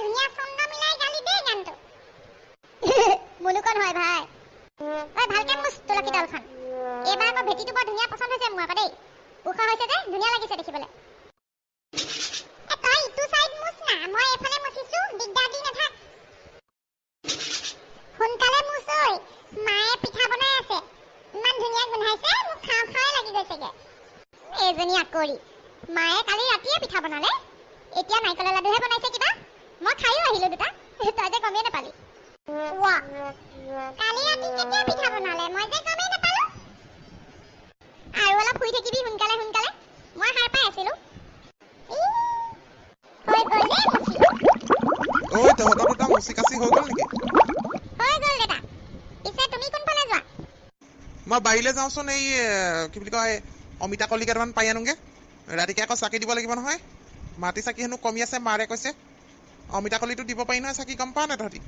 ধুনীয়া ছন্দ মিলাই গালি দে গানটো মুলুকন হয় ভাই ঐ ভালকে মুছ তুলসী তলখন এবাৰ আকৌ ভেটিটো বৰ ধুনীয়া পছন্দ হৈছে মোৰ আকৌ দেই উখ হৈছে যে ধুনীয়া লাগিছে দেখিবলৈ তই ইটো সাইড মুছ না মই এফালে মুছিছো দিগদাৰ দি নাথাক সোনকালে মুছ ঐ মায়ে পিঠা বনাই আছে ইমান ধুনীয়া গোন্ধাইছে মোক খাওঁ খাওঁ লাগি গৈছেগে এজনী আকৰি মায়ে কালি ৰাতিয়ে পিঠা বনালে এতিয়া নাইকলৰ লাডুহে বনাইছে কিবা মই খাইও আহিলো দুটা তই যে গমেই নাপালি ৱা কালি ৰাতি কেতিয়া পিঠা বনালে মই যে গমেই নাপালো আৰু অলপ শুই থাকিবি সোনকালে সোনকালে মই সাৰ পাই আছিলো হৈ গ'ল দেই মুচি ঐ তহঁতৰ দুটা মুচি কাচি হৈ গ'ল নেকি হৈ গ'ল দেতা পিছে তুমি কোনফালে যোৱা মই বাহিৰলৈ যাওঁচোন এই কি বুলি কয় অমিতা কলি কেইটামান পাই আনোগে ৰাতিকে আকৌ চাকি দিব লাগিব নহয় মাটি চাকি হেনো কমি আছে মাৰে কৈছে অমিতা কলিটো দিব পাৰি নহয় চাকি গম পাৱ নাই তহঁতি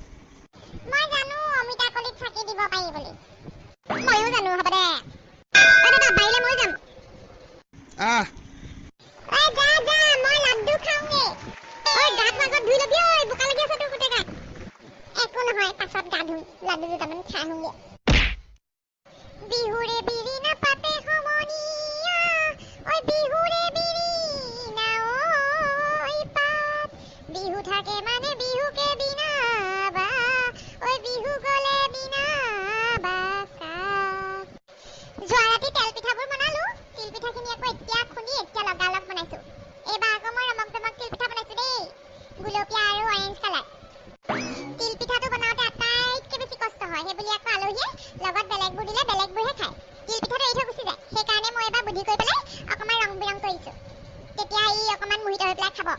মই জানো অমিতা কলিত চাকি দিব পাৰি বুলি ময়ো জানো হ'ব দে দাদা বাহিৰলৈ মই যাম আহ যা যা মই লাড্ডু খাওঁগে গাত আগত ধুই লবি বোকা লাগি আছে তোৰ গোটেই গাত একো নহয় পাছত গা ধুম লাড্ডু দুটামান খাই আহোঁগে বিহুৰে বিৰি নাপাতে সমনীয়া ঐ বিহুৰে বিৰি নাঐ পাত বিহু থাকে মানে বিহুকে বিনাবা ঐ বিহু গলে বিনাবা কাক যোৱা ৰাতি তেল পিঠাবোৰ বনালো তিল পিঠাখিনি আকৌ এতিয়া খুন্দি এতিয়া লগালগ বনাইছো এইবাৰ আকৌ মই ৰমক জমক তিল পিঠা বনাইছো দেই গুলপীয়া আৰু অৰেঞ্জ কালাৰ তিল পিঠাটো বনাওঁতে আটাইতকৈ বেছি কষ্ট হয় সেইবুলি আকৌ আলহীয়ে লগত বেলেগবোৰ দিলে বেলেগবোৰহে খায় তিল পিঠাটো এৰি থৈ গুচি যায় সেইকাৰণে মই এবাৰ বুদ্ধি কৰি পেলাই অকণমান ৰং বিৰং কৰিছো তেতিয়া ই অকণমান মোহিত হৈ পেলাই খাব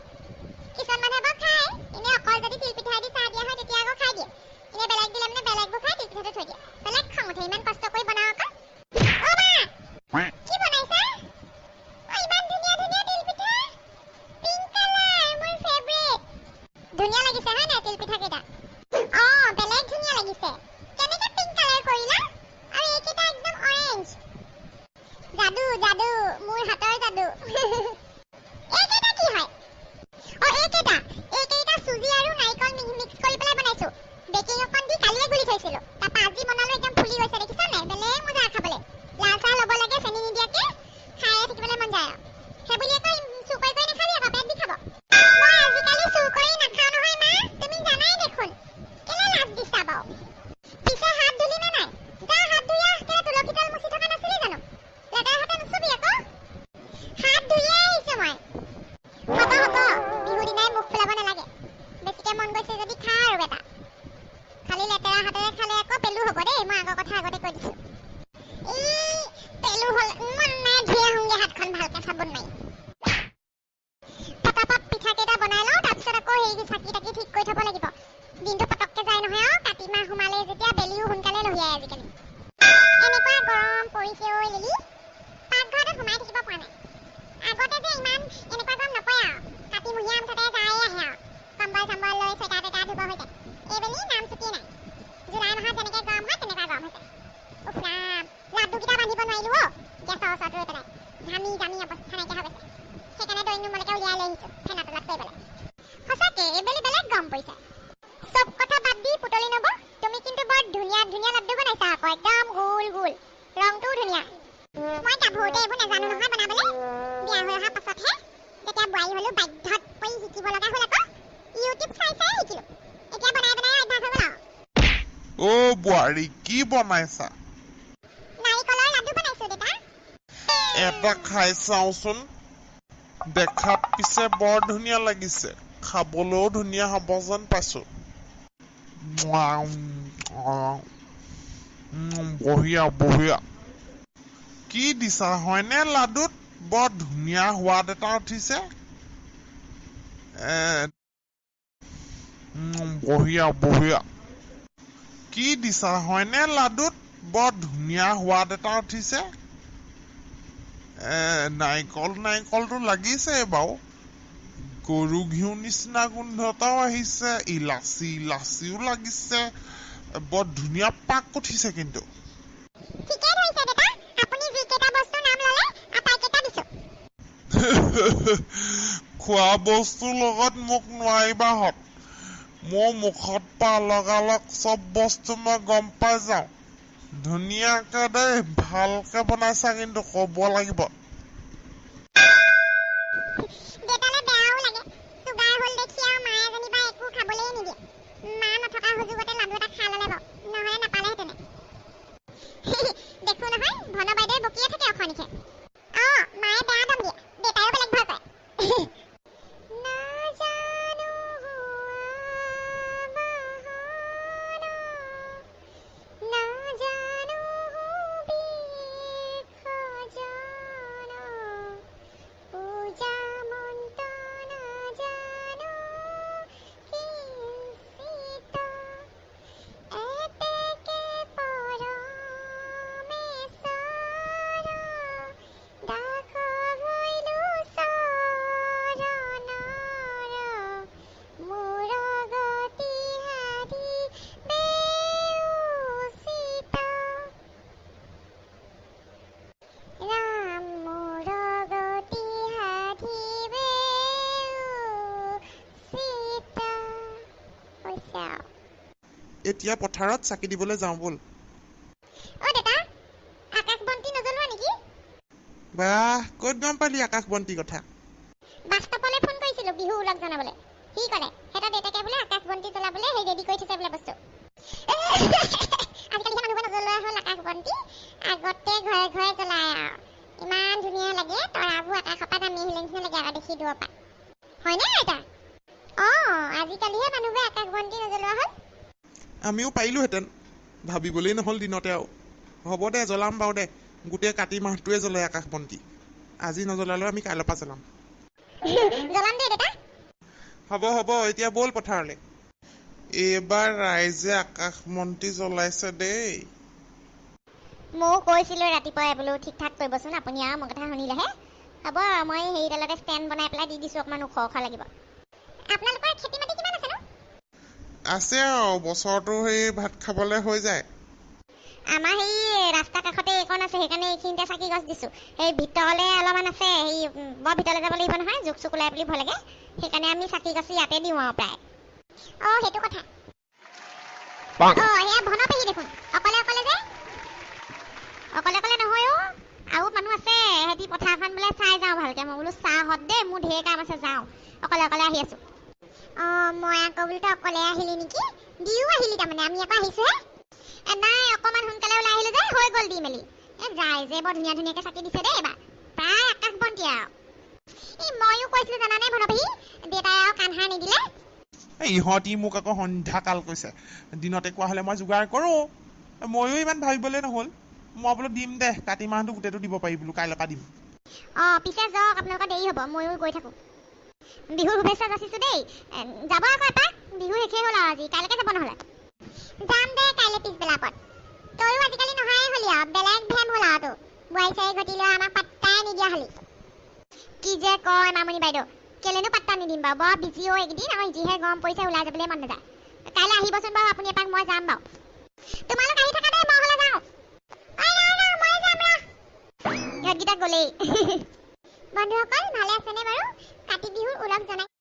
কিছুমান মানুহে বাৰু খায় এনে অকল যদি তিল পিঠা দি চাহ দিয়া হয় তেতিয়া আকৌ খাই দিয়ে এনে বেলেগ দিলে মানে বেলেগবোৰ খাই তিল পিঠাটো থৈ দিয়ে বেলেগ খং উঠে ইমান কষ্ট কৰি বনাওঁ আকৌ কি বনাইছা ইমান ধুনীয়া ধুনীয়া তিল পিঠা পিংক কালাৰ মোৰ ফেভৰেট ধুনীয়া লাগিছে হয় নাই তিল পিঠা কেইটা বেলেগ ধুনীয়া লাগিছে কেনেকৈ পিংক কালাৰ কৰিলা আৰু এইকেইটা একদম অৰেঞ্জ যাদু যাদু মোৰ হাতৰ যাদু এইকেইটা কি হয় এইকেইটা চুজি আৰু নাৰিকল মিক্স কৰি পেলাই বনাইছো বেকিং অকণ দি কালিয়ে গুলি থৈছিলো তাৰপা আজি বনালো একদম ফুলি গৈছে দেখিছা নাই বেলেগ মজা খাবলৈ লাল চাহ ল'ব লাগে চেনি নিদিয়াকে খায়ে থাকিবলৈ মন যায় সেইবুলি আকৌ চুৰ কৰি নাখাবি আকৌ পেট বিষাব মই আজিকালি চুৰ কৰি নাখাওঁ নহয় মা তুমি জানাই দেখোন কেলে লাজ দিছা বাৰু পিছে হাত ধুলি নে নাই যা হাত ধুই আহ কেলে তুলসী তল মুচি থকা নাছিলি জানো লেতেৰা হাতে নুচুবি আকৌ হাত ধুইয়ে আহিছো মই হ'ব বিহু দিনাই মুখ ফুলাব নালাগে বেছিকে মন গৈছে যদি খা আৰু বেটা খালি লেতেৰা হাতেৰে খালে আকৌ পেলু হ'ব দেই মই আগৰ কথা আগতে কৈ দিছো পেলু হ'ল ইমান নাই ধুই আহোঁগে হাতখন ভালকে চাবোন মাৰি পটাপট পিঠা কেইটা বনাই লওঁ তাৰপিছত আকৌ সেই চাকি তাকি ঠিক কৰি থ'ব লাগিব দিনটো পটককে যায় নহয় আৰু কাতি মাহ সোমালে যেতিয়া বেলিও সোনকালে লহিয়াই আজিকালি এনেকুৱা গৰম পৰিছে ঐ লিলি পাকঘৰতে সোমাই থাকিব পৰা নাই আগতে যে ইমান এনেকুৱা গৰম নপৰে আৰু কাতিমহীয়া মুঠতে যায়ে আহে আৰু কম্বল চম্বল লৈ চুৱেটাৰ টুৱেটাৰ ধুব হৈ যায় এইবেলি নাম চুটি নাই জুলাই মাহত যেনেকৈ গৰম হয় তেনেকুৱা গৰম হৈছে উফ ৰাম লাড্ডুকেইটা বান্ধিব নোৱাৰিলো গেছৰ ওচৰত ৰৈ পেলাই ঘামি জামি অৱস্থা নাইকিয়া হৈ গৈছে সেইকাৰণে ড্ৰয়িং ৰুমলৈকে উলিয়াই লৈ আহিছো ফেনৰ তলত কৰিবলৈ সঁচাকে এইবেলি বেলেগ গৰম পৰিছে চব কথা বাদ দি পুতলি নব তুমি কিন্তু বৰ ধুনীয়া ধুনীয়া লাড্ডু বনাইছা আকৌ একদম গোল গোল ৰংটোও ধুনীয়া মই গাভৰুতে এইবোৰ নাজানো নহয় বনাবলৈ বিয়া হৈ অহা পাছতহে যেতিয়া বোৱাৰী হ'লো বাধ্যত পৰি শিকিব লগা হ'ল আকৌ ইউটিউব চাই শিকিলো এতিয়া বনাই বনাই অভ্যাস হৈ গ'ল আৰু বোৱাৰী কি বনাইছা নাৰিকলৰ লাড্ডু বনাইছো দেতা এটা খাই চাওঁচোন দেখাত পিছে বৰ ধুনীয়া লাগিছে খাবলৈও ধুনীয়া হ'ব যেন পাইছো বঢ়িয়া বঢ়িয়া কি দিছা হয়নে লাডুত বৰ ধুনীয়া সোৱাদ এটা উঠিছে বঢ়িয়া বঢ়িয়া কি দিছা হয়নে লাডুত বৰ ধুনীয়া সোৱাদ এটা উঠিছে নাৰিকলটো লাগিছে বাৰু গৰু ঘিউ নিচিনা গোন্ধ এটাও আহিছে ইলাচিও লাগিছে বৰ ধুনীয়া পাক উঠিছে কিন্তু ঠিকে ধৰিছে দেতা আপুনি যিকেইটা বস্তু নাম ল'লে আটাইকেইটা দিছো খোৱা বস্তুৰ লগত মোক নোৱাৰিবাহঁত মোৰ মুখত পা লগালগ চব বস্তু মই গম পাই যাওঁ। ধুনীয়াকে দেই, ভালকে বনাইছা কিন্তু ক'ব লাগিব। দেতালে বেয়াও লাগে। চুগাৰ হ'ল দেখি আৰু মায়ে যেনিবা একো খাবলেই নিদিয়ে। মা নথকা সুযোগতে লাডু এটা খাই ল'লে বাৰু, নহ'লে নাপালেহেঁতেনে। দেখো নহয়, ভন বাইদেৱে বকিয়ে থাকে অখনিকে। মায়ে বেয়া দম দিয়ে, দেতাইও বেলেগ ভয় কৰে। নাজানো হোৱা বাহানা, নাজানো বিষ খজানা, পূজা মন্ত্ৰ নাজানো কিঞ্চিত, এতেকে পৰমেশ্বৰ, দাস হৈলো চৰণৰ, মোৰ গতি সাধি বেউচিত, ৰাম মোৰ গতি সাধি বেউচিত। হৈছে আৰু। এতিয়া পথাৰত চাকি দিবলৈ যাওঁ ব'ল। দেতা, আকাশ বন্তি নজ্বলোৱা নেকি? বাহ, ক'ত গম পালি আকাশ বন্তি কথা? বাস্তৱলৈ ফোন কৰিছিলো বিহু ওলগ জনাবলৈ। সি ক'লে সিহঁতৰ দেউতাকে বোলে আকাশ বন্তি জ্বলাবলৈ সেই ৰেডি কৰি থৈছে বোলে বস্তু। আজিকালি মানুহবোৰে নজ্বলোৱা হ'ল আকাশ বন্তি, আগতে ঘৰে ঘৰে জ্বলায় আৰু। ইমান ধুনীয়া লাগে, তৰাবোৰ আকাশৰ পৰা নামি আহিলে নিচিনা লাগে আৰু দেখি দূৰৰ পৰা। হয়নে আইতা? আজিকালিহে মানুহবোৰে আকাশ বন্তি নজ্বলোৱা হ'ল। আমিও পাৰিলোহেঁতেন, ভাবিবলেই নহ'ল দিনতে আৰু। হ'ব দে, জ্বলাম বাৰু দে। গোটেই কাতি মাহটোৱে জ্বলাই আকাশ বন্তি। আজি নজ্বলালেও আমি কাইলৈৰ পৰা জ্বলাম। জ্বলাম দেই দেতা। হ'ব, এতিয়া ব'ল পথাৰলৈ। এইবাৰ ৰাইজে আকাশ বন্তি জ্বলাইছে দেই। ময়ো কৈছিলোঁ ৰাতিপুৱাই বোলো ঠিক ঠাক কৰিবচোন আপুনি, আৰু মোৰ কথা শুনিলেহে। হ'ব, মই হেৰিডালতে ষ্টেণ্ড বনাই পেলাই দি দিছোঁ, অকণমান ওখ লাগিব। আপোনালোকৰ খেতি মাটি কিমান আছে নো? আছে আৰু, বছৰটো সেই ভাত খাবলৈ হৈ যায়। আমাৰ সেই ৰাস্তা কাষতে এইকণ আছে, সেইকাৰণে এইখিনিতে চাকি গছ দিছোঁ। সেই ভিতৰলৈ অলপমান আছে, সেই বৰ ভিতৰলৈ যাব লাগিব নহয়, জোক চোক ওলাই বুলি ভয় লাগে। সেইকাৰণে আমি চাকি গছ ইয়াতে দিওঁ আৰু প্ৰায়। সেইটো কথা। সেয়া ভন পেহী দেখোন, অকলে অকলে যে। অকলে অকলে নহয় আৰু মানুহ আছে। সিহঁতি পথাৰখন বোলে চাই যাওঁ ভালকে। মই বোলো চাহত দেই, মোৰ ঢেৰ কাম আছে, যাওঁ। অকলে অকলে আহি আছোঁ। মই আকৌ বোলো তই অকলে আহিলি নেকি? দিও আহিলি তাৰমানে, আমি আকৌ আহিছোঁহে। নাই, অকণমান সোনকালে ওলাই আহিলোঁ যে, হৈ গ'ল দি মেলি। ৰাইজে বৰ ধুনীয়া ধুনীয়াকৈ চাকি দিছে দেই এইবাৰ। প্ৰায় আকাশ বন্তি আৰু। ময়ো কৈছিলোঁ জানানে ভন পেহী, দেউতাই আৰু কাণসাৰ নিদিলে। ইহঁতি মোক আকৌ সন্ধ্যা কাল কৈছে। দিনতে কোৱা হ'লে মই যোগাৰ কৰোঁ। ময়ো ইমান ভাবিবলৈ নহ'ল। মই বোলো দিম দে, কাতি মাহটো গোটেইটো দিব পাৰি বোলো, কাইলৈৰ পৰা দিম। পিছে যাওক, আপোনালোকৰ দেৰি হ'ব, ময়ো গৈ থাকোঁ। বিহুৰ শুভেচ্ছা যাচিছোঁ দেই। যাব আকৌ এপাক, বিহু শেষেই হ'ল আৰু আজি, কাইলৈকে যাব নহ'লে। যাম দে কাইলৈ পিছবেলা পৰত। তইও আজিকালি নহাই হলি আৰু, বেলেগ ভেম হ'ল আৰু তোৰ। বোৱাৰী চোৱাৰী ঘটি লৈ আমাক পাত্তাই নিদিয়া হলি। কি যে কয় মামনি বাইদেউ, কেলেনো পাত্তা নিদিম বাৰু, বৰ বিজি এইকেইদিন, আৰু যিহে গৰম পৰিছে ওলাই যাবলৈ মন নাযায়। কাইলৈ আহিবচোন বাৰু আপুনি এপাক, মই যাম বাৰু। তোমালোক আহি থাকা দেই, মই হ'লে যাওঁ। মই যাম ৰ। ইহঁতকেইটা গ'লেই। বন্ধুসকল, ভালে আছেনে বাৰু? কাতি বিহুৰ ওলগ জনাইছোঁ।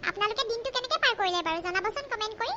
আপোনালোকে দিনটো কেনেকৈ পাৰ কৰিলে বাৰু, জনাবচোন কমেণ্ট কৰি।